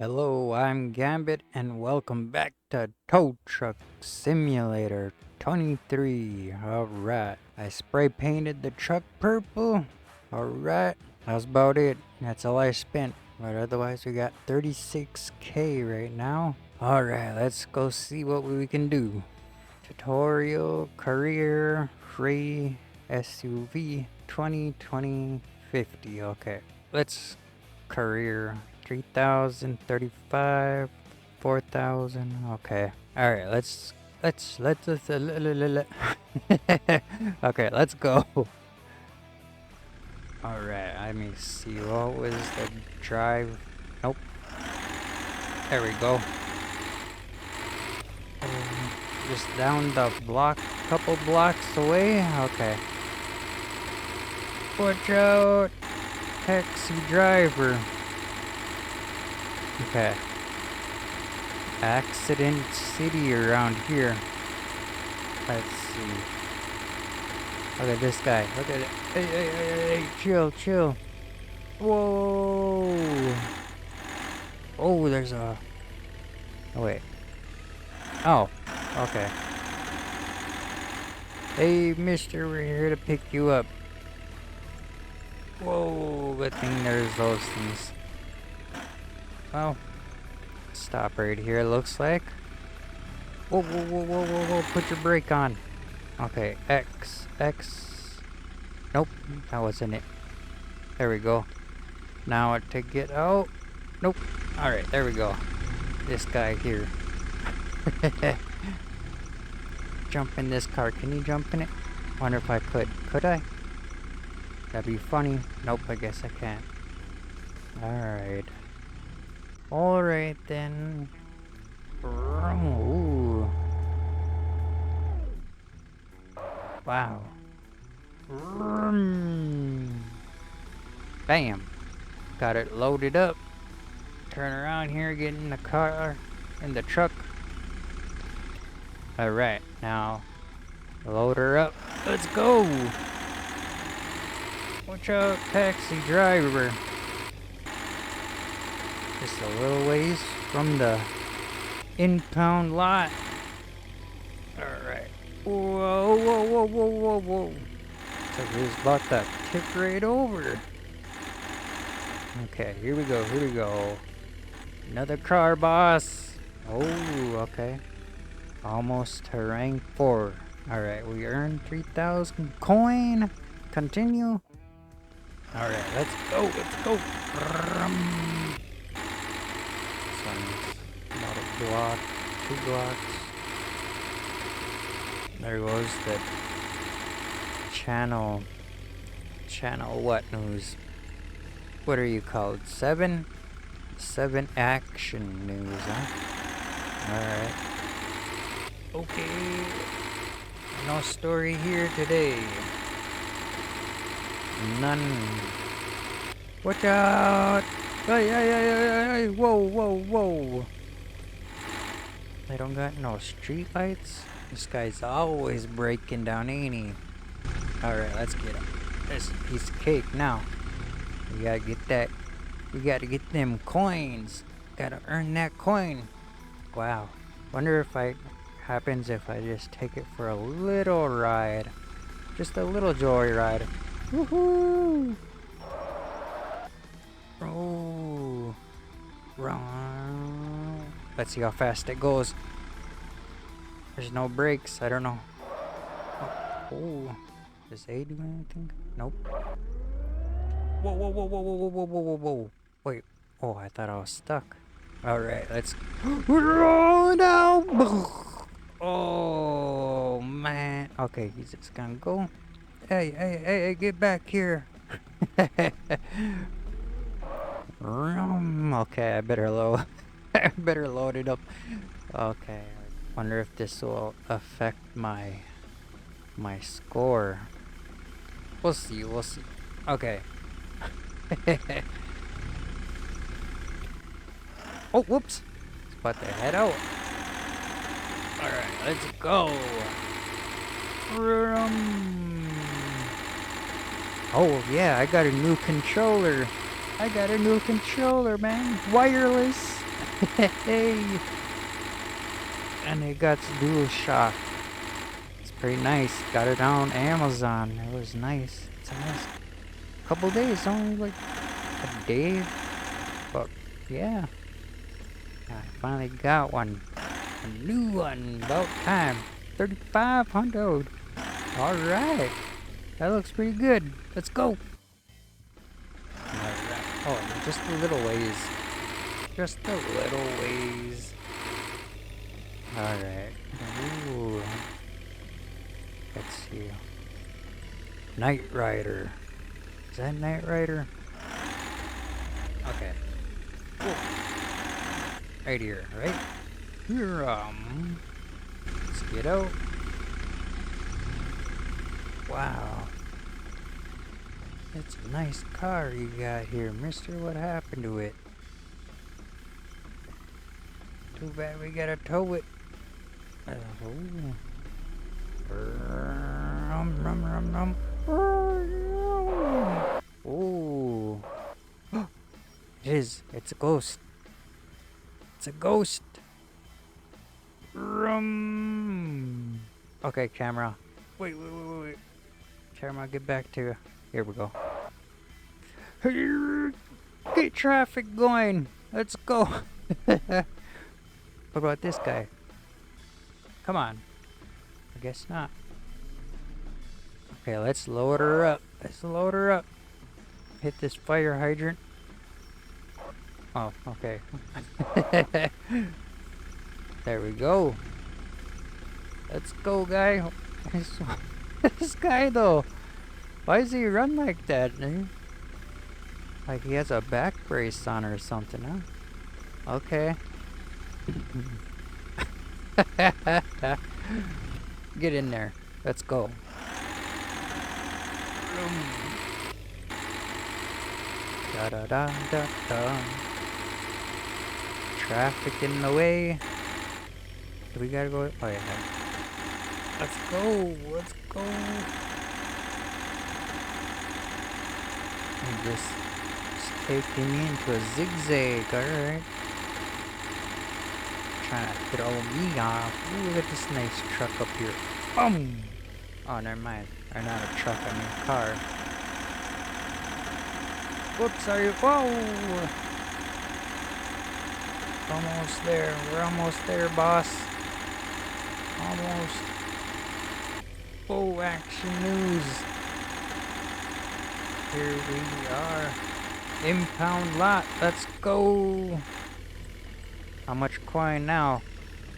Hello, I'm Gambit, and welcome back to Tow Truck Simulator 23. Alright, I spray painted the truck purple. Alright, that's about it. That's all I spent. But otherwise, we got 36k right now. Alright, let's go see what we can do. Tutorial, career, free, SUV, 20, 50. Okay, let's career. 3,035, 4,000. Okay. All right. Let's okay. Let's go. All right. Let me see. What was the drive? Nope. There we go. Just down the block, couple blocks away. Okay. Watch out, taxi driver. Okay. Accident City around here. Let's see. Look at this guy. Look at it. Hey, chill. Whoa. Oh, there's a... Oh, wait. Oh, okay. Hey, mister, we're here to pick you up. Whoa, good thing there's those things. Well, stop right here, it looks like. Whoa, put your brake on. Okay, X. Nope, that wasn't it. There we go. Now to get out. Nope. Alright, there we go. This guy here. Jump in this car. Can you jump in it? Wonder if I could. Could I? That'd be funny. Nope, I guess I can't. Alright then. Ooh. Wow. Bam. Got it loaded up. Turn around here, get in the car, in the truck. Alright, now load her up. Let's go. Watch out, taxi driver. Just a little ways from the impound lot. Alright. Whoa. So he's about to tip right over. Okay, here we go. Another car, boss. Oh, okay. Almost to rank 4. Alright, we earned 3,000 coin. Continue. Alright, let's go. About a block, 2 blocks. There goes the channel what news? What are you called? 7 action news, huh? Alright. Okay. No story here today. None. Watch out! Hey, whoa. They don't got no street lights? This guy's always breaking down, ain't he? Alright, let's get him. This piece of cake now. We gotta get that. We gotta get them coins. Gotta earn that coin. Wow. Wonder if happens if I just take it for a little ride. Just a little joyride. Woohoo! Oh. Wrong. Let's see how fast it goes. There's no brakes. I don't know. Oh. Does A do anything? Nope. Whoa. Wait. Oh, I thought I was stuck. Alright, let's... now! Oh, man. Okay, he's just gonna go. Hey, get back here. Okay, I better load it up. Okay, wonder if this will affect my score. We'll see. Okay. Oh, whoops. It's about to head out. Alright, let's go. Oh, yeah, I got a new controller. Man. Wireless. Hey! And it got dual shock. It's pretty nice. Got it on Amazon. It was nice. It's a nice couple days, only like a day. But yeah, I finally got one. A new one. About time. 3,500. Alright. That looks pretty good. Let's go. Alright. Oh, just a little ways. Just a little ways. Alright. Ooh. Let's see. Knight Rider. Is that Knight Rider? Okay. Cool. Right here, right? Here, let's get out. Wow. It's a nice car you got here, mister. What happened to it? Too bad we gotta tow it. Ooh. Ooh. It is. It's a ghost. It's a ghost. Okay, camera. Wait. Camera, get back to... Here we go. Get traffic going. Let's go. What about this guy? Come on. I guess not. Okay, let's load her up. Hit this fire hydrant. Oh, okay. There we go. Let's go, guy. This guy, though. Why does he run like that? Like he has a back brace on or something, huh? Okay. Get in there. Let's go. Da da da da da. Traffic in the way. Do we gotta go? Oh yeah. Let's go. Let's go. And just taking me into a zigzag. Alright. Trying to throw me off. Ooh, look at this nice truck up here. Boom! Oh, never mind. Or not a truck, I mean a car. Whoops, are you? Whoa! Almost there. We're almost there, boss. Almost. Oh, action news. Here we are. Impound lot. Let's go. How much coin now?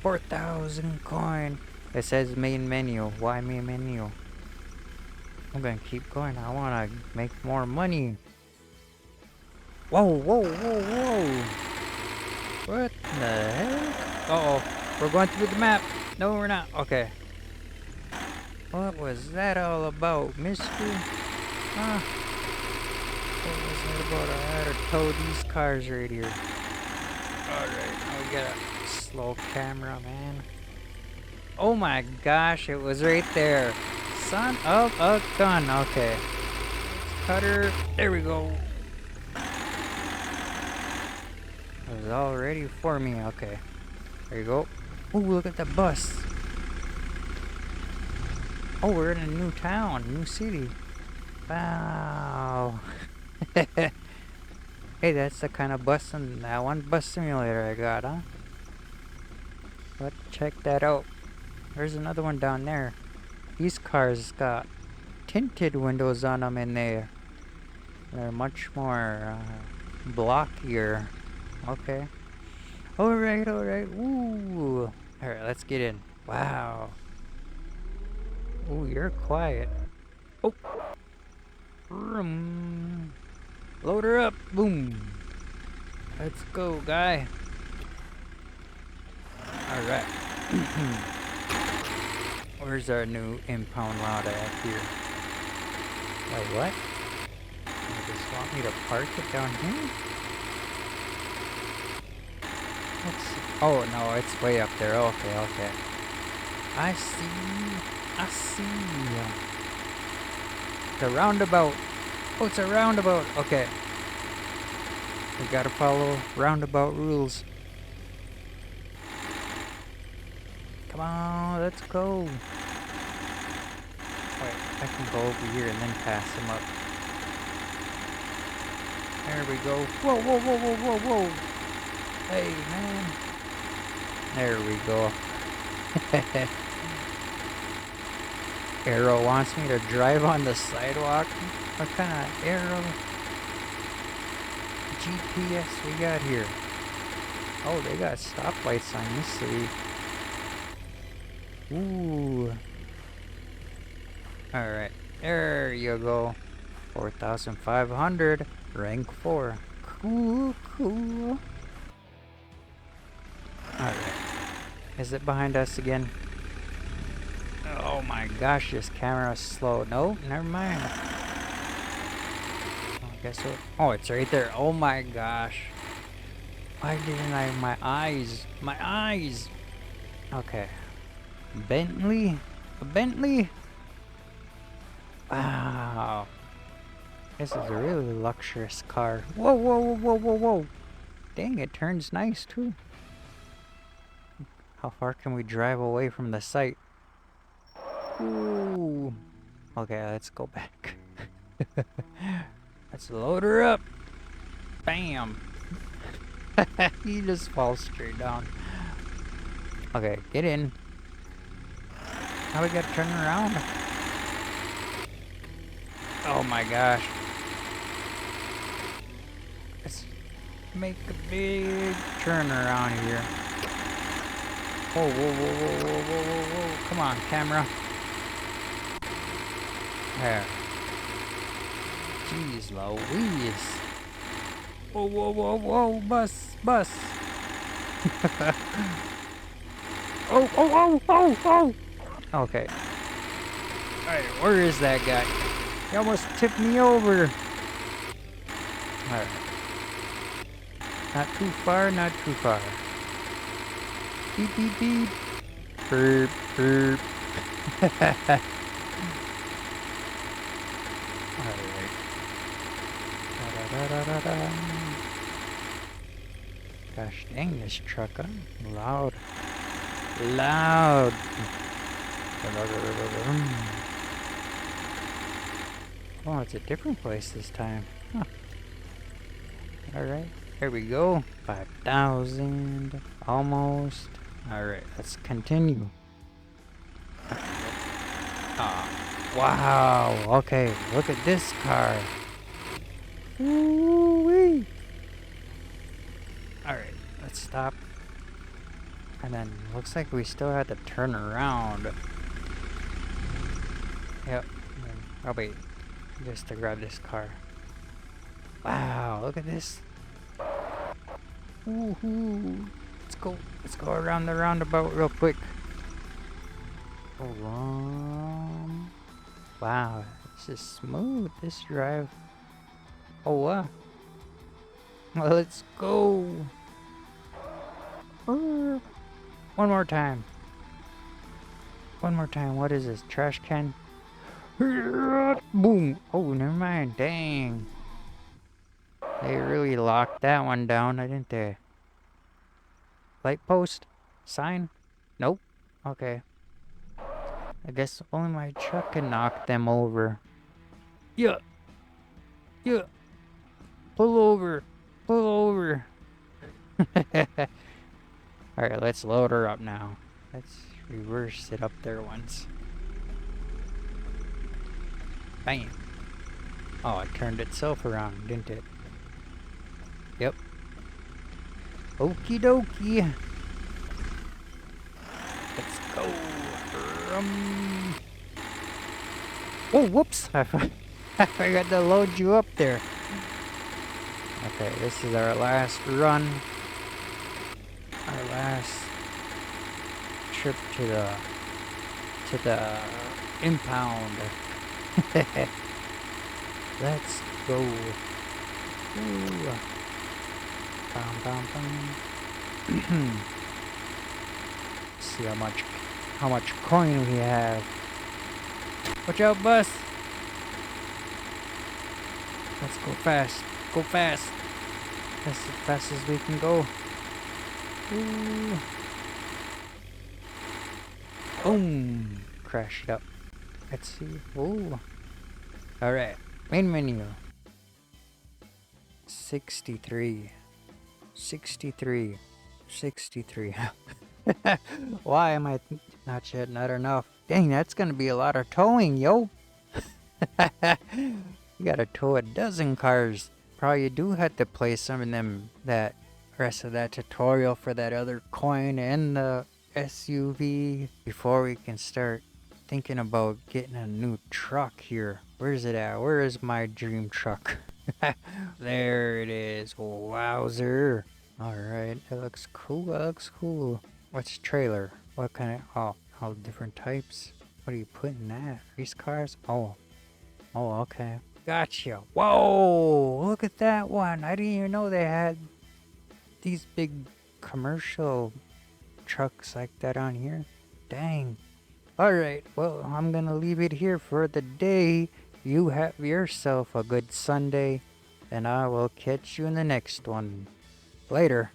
4,000 coin. It says main menu. Why main menu? I'm gonna keep going. I wanna make more money. Whoa, whoa, whoa, whoa. What the heck? Uh-oh. We're going through the map. No, we're not. Okay. What was that all about, mister? Huh? What was that about? I had to tow these cars right here. Alright, now we got a slow camera, man. Oh my gosh, it was right there. Son of a gun. Okay. Cutter. There we go. It was all ready for me. Okay. There you go. Oh, look at the bus. Oh, we're in a new town, new city. Wow. Hey, that's the kind of bus in that one bus simulator I got, huh? Let's check that out. There's another one down there. These cars got tinted windows on them in there. They're much more blockier. Okay. Alright. Ooh. Alright, let's get in. Wow. Ooh, you're quiet. Oh. Load her up. Boom. Let's go, guy. Alright. Where's our new impound lot at here? Wait, what? You just want me to park it down here? Let's see. Oh, no, it's way up there. Okay. I see. The roundabout. Oh, it's a roundabout. Okay. We gotta follow roundabout rules. Come on, let's go. Wait, I can go over here and then pass him up. There we go. Whoa, whoa, whoa, whoa, whoa, whoa. Hey, man. There we go. Arrow wants me to drive on the sidewalk. What kind of arrow GPS we got here? Oh, they got stoplights on this city. Ooh. Alright, there you go. 4,500, rank 4. Cool, cool. Alright. Is it behind us again? Oh my gosh, this camera's slow. No, never mind. Oh, guess what? Oh, it's right there. Oh my gosh. Why didn't I? My eyes. My eyes. Okay. Bentley? A Bentley? Wow. This is a really luxurious car. Whoa, whoa, whoa, whoa, whoa, whoa. Dang, it turns nice too. How far can we drive away from the site? Ooh. Okay, let's go back. Let's load her up. Bam. He just falls straight down. Okay, get in. Now we gotta turn around. Oh my gosh. Let's make a big turn around here. Whoa, whoa, whoa, whoa, whoa, whoa, whoa, whoa. Come on, camera. There. Jeez Louise. Whoa, whoa, whoa, whoa, bus, bus. Oh, oh, oh, oh, oh. Okay. Alright, where is that guy? He almost tipped me over. Alright. Not too far, not too far. Beep, beep, beep. Burp, burp. Alright. Da-da-da-da-da-da. Gosh dang this truck, huh? Loud. Loud. Oh, it's a different place this time. Huh. Alright, here we go. 5,000. Almost. Alright, let's continue. Wow. Okay, look at this car. Woo-wee. Alright, let's stop. And then looks like we still had to turn around. Yep. Oh wait, just to grab this car. Wow, look at this. Woohoo! Let's go around the roundabout real quick. Wow, this is smooth. This drive. Oh wow. Well, let's go. One more time. One more time. What is this? Trash can? Boom. Oh, never mind. Dang. They really locked that one down, didn't they? Light post? Sign? Nope. Okay. I guess only my truck can knock them over. Yeah. Yeah. Pull over. Pull over. Alright, let's load her up now. Let's reverse it up there once. Bam. Oh, it turned itself around, didn't it? Yep. Okie dokie. Let's go. Oh, whoops. I forgot to load you up there. Okay, this is our last run. Our last trip to the impound. Let's go. Ooh. Bum, bum, bum. See how much coin we have. Watch out, bus. Let's go fast. Go fast. That's as fast as we can go. Ooh. Boom. Crash it up. Let's see. Ooh. Alright. Main menu. 63. 63. 63. Why am I not yet? Not enough. Dang, that's gonna be a lot of towing, yo. You gotta tow a dozen cars. Probably do have to play some of them, that rest of that tutorial for that other coin and the SUV before we can start thinking about getting a new truck here. Where's it at? Where is my dream truck? There it is. Wowzer. Alright, it looks cool. That looks cool. What's trailer? What kind of... Oh, all different types. What are you putting that? Race cars? Oh. Oh, okay. Gotcha. Whoa! Look at that one. I didn't even know they had these big commercial trucks like that on here. Dang. Alright, well, I'm gonna leave it here for the day. You have yourself a good Sunday, and I will catch you in the next one. Later.